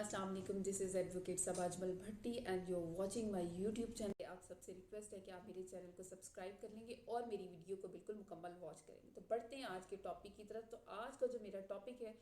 अस्सलाम वालेकुम, this is advocate Saba Ajmal Bhatti and you are watching my YouTube channel. आप सबसे रिक्वेस्ट है कि आप मेरे चैनल को सब्सक्राइब कर लेंगे और मेरी वीडियो को बिल्कुल मुकम्मल वॉच करेंगे। तो बढ़ते हैं आज के टॉपिक की तरफ। तो आज का जो मेरा टॉपिक है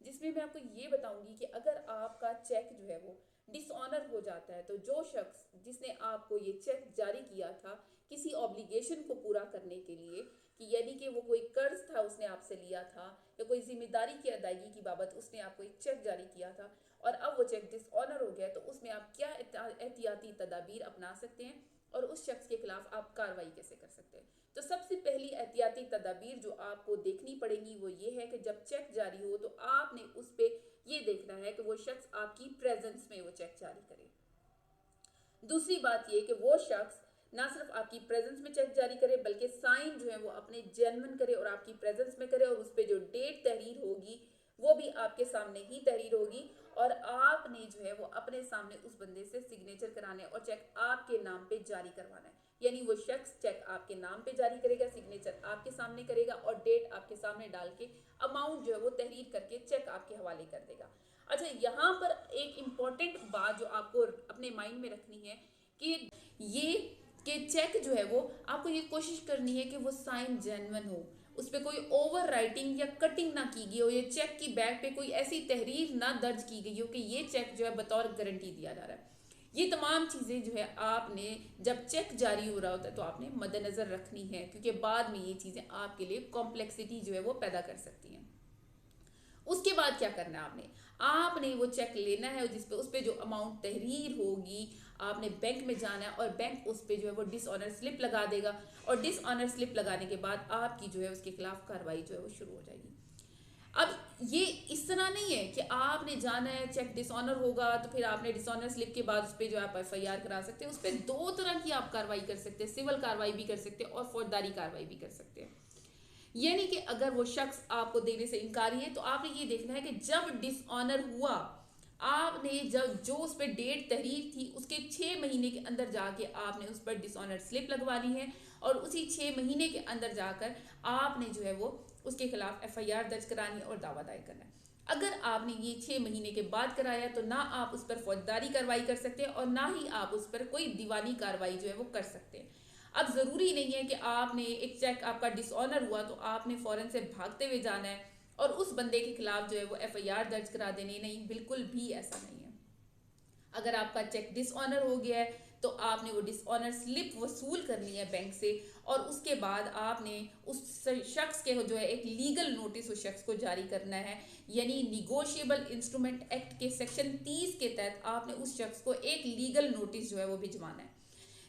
जिसमें मैं आपको ये बताऊंगी कि अगर आपका चेक जो है वो डिसऑनर हो जाता है, तो जो शख्स जिसने आपको ये चेक जारी किया था किसी ऑब्लिगेशन को पूरा करने के लिए, कि यानी कि वो कोई कर्ज था उसने आपसे लिया था या कोई जिम्मेदारी की अदायगी की बाबत उसने आपको एक चेक जारी किया था और अब वो चेक डिसऑनर हो गया, तो उसमें आप क्या एहतियाती तदाबीर अपना सकते हैं और उस शख्स के खिलाफ आप कार्रवाई कैसे कर सकते हैं। तो सबसे पहली एहतियाती तदाबीर जो आपको देखनी पड़ेगी वो ये है कि जब चेक जारी हो तो आपने उस पर ये देखना है कि वो शख्स आपकी प्रेजेंस में वो चेक जारी करे। दूसरी बात ये कि वो शख्स ना सिर्फ आपकी प्रेजेंस में चेक जारी करे बल्कि साइन जो है वो अपने जेन्युइन करे और आपकी प्रेजेंस में करे, और उस पर जो डेट तहरीर होगी वो भी आपके सामने ही तहरीर होगी और आपने जो है वो अपने सामने उस बंदे से सिग्नेचर कराने और चेक आपके नाम पे जारी करवाना है। यानी वो शख्स चेक आपके नाम पे जारी करेगा, सिग्नेचर आपके सामने करेगा और डेट आपके सामने डाल के अमाउंट जो है वो तहरीर करके चेक आपके हवाले कर देगा। अच्छा, यहाँ पर एक इम्पॉर्टेंट बात जो आपको अपने माइंड में रखनी है कि ये कि चेक जो है वो आपको ये कोशिश करनी है कि वो साइन जेन्युइन हो, उस पर कोई ओवर राइटिंग या कटिंग ना की गई हो, ये चेक की बैक पे कोई ऐसी तहरीर ना दर्ज की गई हो कि ये चेक जो है बतौर गारंटी दिया जा रहा है। ये तमाम चीज़ें जो है आपने जब चेक जारी हो रहा होता है तो आपने मद्देनज़र रखनी है, क्योंकि बाद में ये चीज़ें आपके लिए कॉम्प्लेक्सिटी जो है वो पैदा कर सकती हैं। उसके बाद क्या करना है, आपने वो चेक लेना है जिस पे उस पर जो अमाउंट तहरीर होगी आपने बैंक में जाना है और बैंक उस पर जो है वो डिसऑनर स्लिप लगा देगा और डिसऑनर स्लिप लगाने के बाद आपकी जो है उसके खिलाफ कार्रवाई जो है वो शुरू हो जाएगी। अब ये इस तरह नहीं है कि आपने जाना है चेक डिसऑनर होगा तो फिर आपने डिसऑनर स्लिप के बाद उस पर जो आप एफआईआर करा सकते हैं। उस पर दो तरह की आप कार्रवाई कर सकते हैं, सिविल कार्रवाई भी कर सकते हैं और फौजदारी कार्रवाई भी कर सकते हैं। यानी कि अगर वो शख्स आपको देने से इनकारी है तो आपने ये देखना है कि जब डिसऑनर हुआ आपने जब जो उस पर डेट तहरीर थी उसके 6 महीने के अंदर जाके आपने उस पर डिसऑनर स्लिप लगवानी है और उसी 6 महीने के अंदर जाकर आपने जो है वो उसके खिलाफ एफआईआर दर्ज करानी है और दावा दायर करना है। अगर आपने ये 6 महीने के बाद कराया तो ना आप उस पर फौजदारी कार्रवाई कर सकते हैं और ना ही आप उस पर कोई दीवानी कार्रवाई जो है वो कर सकते हैं। अब ज़रूरी नहीं है कि आपने एक चेक आपका डिसऑनर हुआ तो आपने फ़ौरन से भागते हुए जाना है और उस बंदे के खिलाफ जो है वो एफआईआर दर्ज करा देनी, नहीं, बिल्कुल भी ऐसा नहीं है। अगर आपका चेक डिसऑनर हो गया है तो आपने वो डिसऑनर स्लिप वसूल करनी है बैंक से और उसके बाद आपने उस शख्स के जो है एक लीगल नोटिस उस शख्स को जारी करना है। यानी निगोशिएबल इंस्ट्रूमेंट एक्ट के सेक्शन 30 के तहत आपने उस शख्स को एक लीगल नोटिस जो है वो भिजवाना है,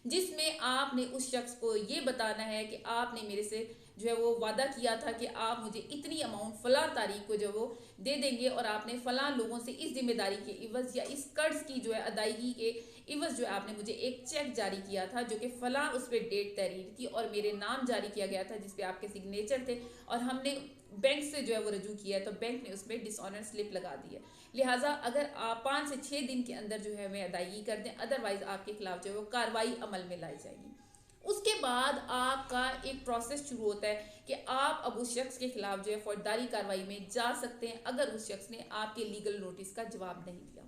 जिसमें आपने उस शख्स को ये बताना है कि आपने मेरे से जो है वो वादा किया था कि आप मुझे इतनी अमाउंट फलां तारीख को जो वो दे देंगे और आपने फलां लोगों से इस जिम्मेदारी के इवज या इस कर्ज की जो है अदायगी के इवज जो है आपने मुझे एक चेक जारी किया था जो कि फलां उस पर डेट तहरीर थी और मेरे नाम जारी किया गया था जिसपे आपके सिग्नेचर थे और हमने बैंक से जो है वो रजू किया है तो बैंक ने उसमें डिसऑनर स्लिप लगा दी है। लिहाजा अगर आप 5 से 6 दिन के अंदर जो है हमें अदायगी कर दें, अदरवाइज आपके खिलाफ जो है वो कार्रवाई अमल में लाई जाएगी। उसके बाद आपका एक प्रोसेस शुरू होता है कि आप अब उस शख्स के खिलाफ जो है फौजदारी कार्रवाई में जा सकते हैं अगर उस शख्स ने आपके लीगल नोटिस का जवाब नहीं दिया।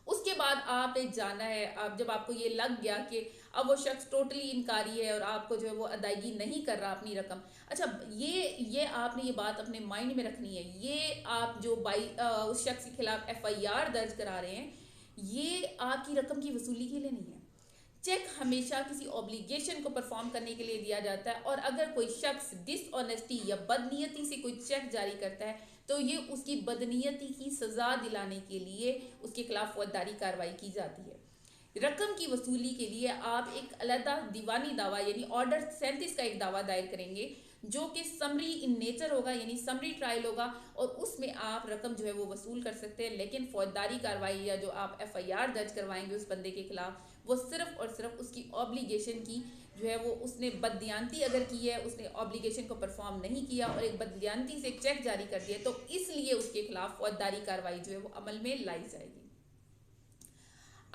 उसके बाद आपने जाना है, अब जब आपको ये लग गया कि अब वो शख्स टोटली इनकारी है और आपको जो है वो अदायगी नहीं कर रहा अपनी रकम, अच्छा ये आपने ये बात अपने माइंड में रखनी है। ये आप जो उस शख्स के खिलाफ एफआईआर दर्ज करा रहे हैं ये आपकी रकम की वसूली के लिए नहीं है। चेक हमेशा किसी ऑब्लिगेशन को परफॉर्म करने के लिए दिया जाता है और अगर कोई शख्स डिसऑनेस्टी या बदनीयती से कोई चेक जारी करता है तो ये उसकी बदनीयती की सजा दिलाने के लिए उसके खिलाफ फौजदारी कार्रवाई की जाती है। रकम की वसूली के लिए आप एक अलहदा दीवानी दावा यानी ऑर्डर 37 का एक दावा दायर करेंगे जो कि समरी इन नेचर होगा, यानी समरी ट्रायल होगा और उसमें आप रकम जो है वो वसूल कर सकते हैं। लेकिन फौजदारी कार्रवाई या जो आप एफआईआर दर्ज करवाएंगे उस बंदे के खिलाफ वो सिर्फ और सिर्फ उसकी ऑब्लिगेशन की जो है वो उसने बददियानती अगर की है, उसने ऑब्लिगेशन को परफॉर्म नहीं किया और एक बददियानती से चेक जारी कर दिया तो इसलिए उसके खिलाफ फौजदारी कार्रवाई जो है वो अमल में लाई जाएगी।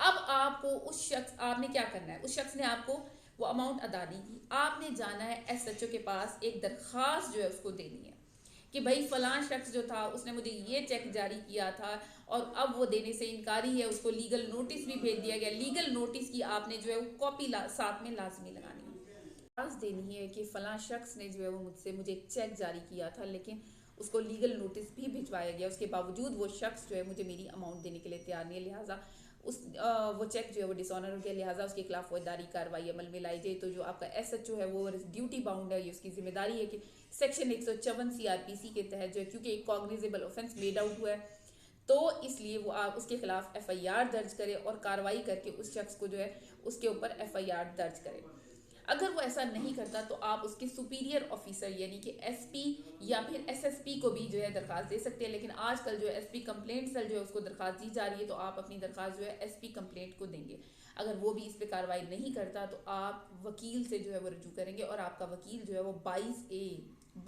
अब आपको उस शख्स आपने क्या करना है, उस शख्स ने आपको वो अमाउंट अदा नहीं की, आपने जाना है एसएचओ के पास, एक दरख्वास्त जो है उसको देनी है। कि भाई फलां शख्स जो था उसने मुझे ये चेक जारी किया था और अब वो देने से इनकारी है, उसको लीगल नोटिस भी भेज दिया गया। लीगल नोटिस की आपने जो है वो कॉपी साथ में लाजमी लगानी है, पास देनी है कि फलां शख्स ने जो है वो मुझे एक चेक जारी किया था, लेकिन उसको लीगल नोटिस भी भिजवाया गया, उसके बावजूद वो शख्स जो है मुझे मेरी अमाउंट देने के लिए तैयार नहीं है, लिहाजा वो चेक जो है वो डिसऑनर हो गया, लिहाजा उसके खिलाफ फौजदारी कार्रवाई अमल में लाई जाए। तो जो आपका एसएचओ है वो ड्यूटी बाउंड है, ये उसकी जिम्मेदारी है कि सेक्शन 154 सीआरपीसी के तहत जो है, क्योंकि एक कॉग्निजेबल ऑफेंस मेड आउट हुआ है, तो इसलिए वो आप उसके खिलाफ एफआईआर दर्ज करे और कार्रवाई करके उस शख्स को जो है उसके ऊपर एफआईआर दर्ज करे। अगर वो ऐसा नहीं करता तो आप उसके सुपीरियर ऑफिसर यानी कि एसपी या फिर एसएसपी को भी जो है दरखास्त दे सकते हैं, लेकिन आजकल जो है एसपी कंप्लेंट सेल जो है उसको दरखास्त दी जा रही है, तो आप अपनी दरखास्त जो है एसपी कंप्लेंट को देंगे। अगर वो भी इस पर कार्रवाई नहीं करता तो आप वकील से जो है वो रजू करेंगे और आपका वकील जो है वो 22A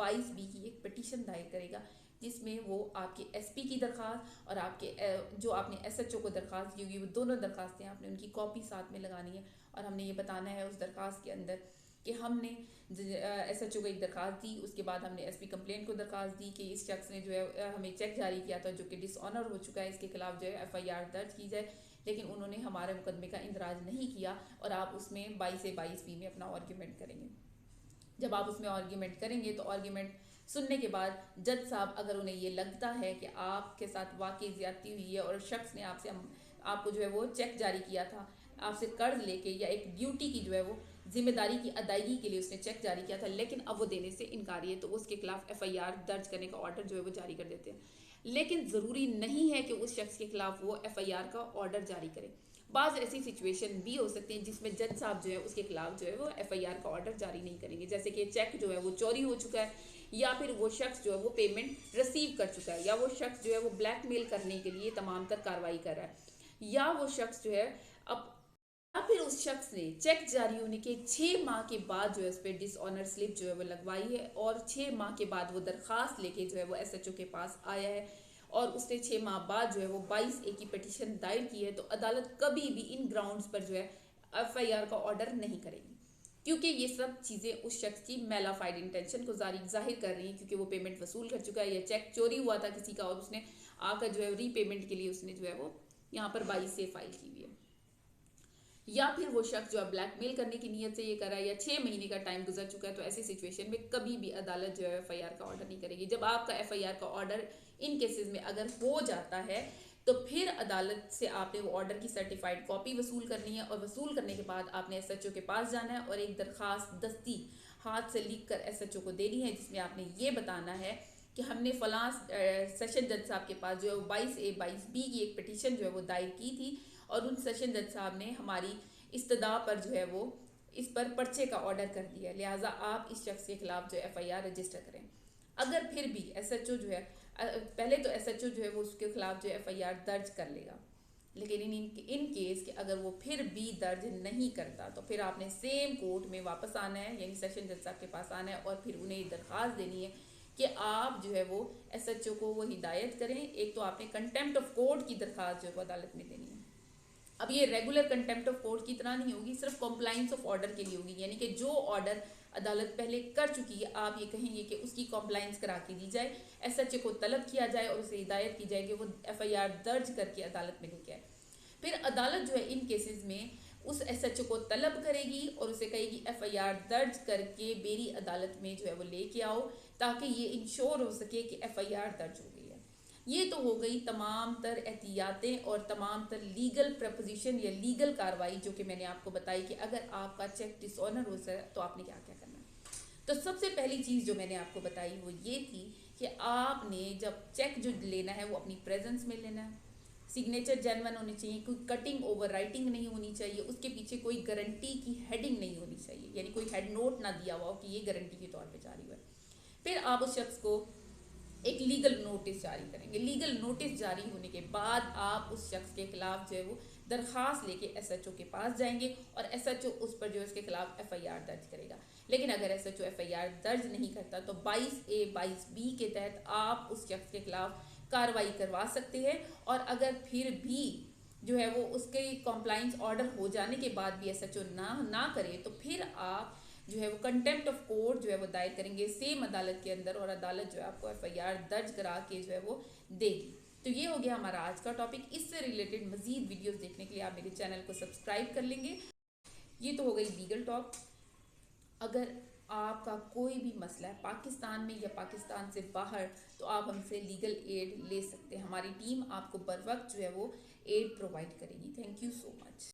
22B की एक पिटीशन दायर करेगा, जिसमें वो आपके एसपी की दरखास्त और आपके जो आपने एसएचओ को दरखास्त दी होगी वो दोनों दरखास्तें आपने उनकी कॉपी साथ में लगानी है और हमने ये बताना है उस दरखास्त के अंदर कि हमने एसएचओ को एक दरखास्त दी, उसके बाद हमने एसपी कंप्लेंट को दरखास्त दी कि इस शख्स ने जो है हमें चेक जारी किया था जो कि डिसऑनर हो चुका है, इसके खिलाफ जो है एफआईआर दर्ज की जाए, लेकिन उन्होंने हमारे मुकदमे का इंदराज नहीं किया और आप उसमें 22A 22B में अपना आर्ग्यूमेंट करेंगे। जब आप उसमें आर्ग्यूमेंट करेंगे तो आर्ग्यूमेंट सुनने के बाद जज साहब अगर उन्हें ये लगता है कि आपके साथ वाकई ज्यादती हुई है और शख्स ने आपको जो है वो चेक जारी किया था, आपसे कर्ज लेके या एक ड्यूटी की जो है वो जिम्मेदारी की अदायगी के लिए उसने चेक जारी किया था, लेकिन अब वो देने से इनकारी है, तो उसके खिलाफ एफआईआर दर्ज करने का ऑर्डर जो है वो जारी कर देते हैं। लेकिन ज़रूरी नहीं है कि उस शख्स के खिलाफ वो एफआईआर का ऑर्डर जारी करे। बाज़ ऐसी सिचुएशन भी हो सकती हैं जिसमें जज साहब जो है उसके खिलाफ जो है वो एफआईआर का ऑर्डर जारी नहीं करेंगे, जैसे कि चेक जो है वो चोरी हो चुका है या फिर वो शख्स जो है वो पेमेंट रिसीव कर चुका है या वो शख्स जो है वो ब्लैकमेल करने के लिए तमाम तर कार्रवाई कर रहा है या वो शख्स जो है अब या फिर उस शख्स ने चेक जारी होने के 6 माह के बाद जो है उस पर डिसऑनर स्लिप जो है वो लगवाई है और 6 माह के बाद वो दरखास्त लेके जो है वो एसएचओ के पास आया है और उसने 6 माह बाद जो है वो 22A की पिटीशन दायर की है, तो अदालत कभी भी इन ग्राउंड्स पर जो है एफआईआर का ऑर्डर नहीं करेगी, क्योंकि ये सब चीज़ें उस शख्स की मेलाफाइड इंटेंशन को जाहिर कर रही हैं, क्योंकि वो पेमेंट वसूल कर चुका है या चेक चोरी हुआ था किसी का और उसने आकर जो है रीपेमेंट के लिए उसने जो है वो यहाँ पर 22A फाइल की हुई है, या फिर वो शख्स जो है ब्लैकमेल करने की नीयत से ये कर रहा है या 6 महीने का टाइम गुजर चुका है, तो ऐसी सिचुएशन में कभी भी अदालत जो है एफआईआर का ऑर्डर नहीं करेगी। जब आपका एफआईआर का ऑर्डर इन केसेस में अगर हो जाता है तो फिर अदालत से आपने वो ऑर्डर की सर्टिफाइड कॉपी वसूल करनी है और वसूल करने के बाद आपने एसएचओ के पास जाना है और एक दरखास्त दस्ती हाथ से लिख कर एसएचओ को देनी है, जिसमें आपने ये बताना है कि हमने फलां सेशन जज साहब के पास जो है 22A 22B की एक पिटीशन जो है वो दायर की थी और उन सेशन जज साहब ने हमारी इस्तदा पर जो है वो इस पर पर्चे का ऑर्डर कर दिया, लिहाजा आप इस शख्स के खिलाफ जो एफआईआर रजिस्टर करें। अगर फिर भी एसएचओ जो है पहले तो एसएचओ जो है वो उसके खिलाफ जो एफआईआर दर्ज कर लेगा, लेकिन इन केस कि अगर वो फिर भी दर्ज नहीं करता तो फिर आपने सेम कोर्ट में वापस आना है, यानी सेशन जज साहब के पास आना है और फिर उन्हें दरख्वास्त देनी है कि आप जो है वो एसएचओ को वो हिदायत करें। एक तो आपने कंटेम्प्ट ऑफ कोर्ट की दरख्वास्त जो है वो अदालत में देनी है। अब ये रेगुलर कंटेम्प्ट ऑफ कोर्ट की तरह नहीं होगी, सिर्फ कॉम्प्लाइंस ऑफ ऑर्डर के लिए होगी, यानी कि जो ऑर्डर अदालत पहले कर चुकी है आप ये कहेंगे कि उसकी कॉम्प्लाइंस करा के दी जाए, एसएचओ को तलब किया जाए और उसे हिदायत की जाए कि वो एफआईआर दर्ज करके अदालत में लेके आए। फिर अदालत जो है इन केसेस में उस एसएचओ को तलब करेगी और उसे कहेगी एफआईआर दर्ज करके मेरी अदालत में जो है वो लेके आओ, ताकि ये इंश्योर हो सके कि एफआईआर दर्ज हो गई है। ये तो हो गई तमाम तर एहतियातें और तमाम तर लीगल प्रपोजिशन या लीगल कार्रवाई जो कि मैंने आपको बताई कि अगर आपका चेक डिसऑनर हो सके तो आपने क्या क्या करना है। तो सबसे पहली चीज़ जो मैंने आपको बताई वो ये थी कि आपने जब चेक जो लेना है वो अपनी प्रेजेंस में लेना है, सिग्नेचर जेन्युइन होनी चाहिए, कोई कटिंग ओवर राइटिंग नहीं होनी चाहिए, उसके पीछे कोई गारंटी की हेडिंग नहीं होनी चाहिए, यानी कोई हेड नोट ना दिया हुआ हो कि ये गारंटी के तौर पे जारी हुआ है। फिर आप उस शख्स को एक लीगल नोटिस जारी करेंगे। लीगल नोटिस जारी होने के बाद आप उस शख्स के खिलाफ जो है वो दरखास्त लेके एसएचओ के पास जाएंगे और एसएचओ उस पर जो है उसके खिलाफ एफआईआर दर्ज करेगा। लेकिन अगर एसएचओ एफआईआर दर्ज नहीं करता तो 22A 22B के तहत आप उस शख्स के खिलाफ कार्रवाई करवा सकते हैं और अगर फिर भी जो है वो उसके कॉम्प्लाइंस ऑर्डर हो जाने के बाद भी एसएचओ ना करे तो फिर आप जो है वो कंटेम्प्ट ऑफ कोर्ट जो है वो दायर करेंगे सेम अदालत के अंदर, और अदालत जो है आपको एफआईआर दर्ज करा के जो है वो देगी। तो ये हो गया हमारा आज का टॉपिक। इससे रिलेटेड मजीद वीडियोस देखने के लिए आप मेरे चैनल को सब्सक्राइब कर लेंगे। ये तो हो गई लीगल टॉक। अगर आपका कोई भी मसला है पाकिस्तान में या पाकिस्तान से बाहर, तो आप हमसे लीगल एड ले सकते हैं। हमारी टीम आपको बर वक्त जो है वो एड प्रोवाइड करेगी। Thank you so much.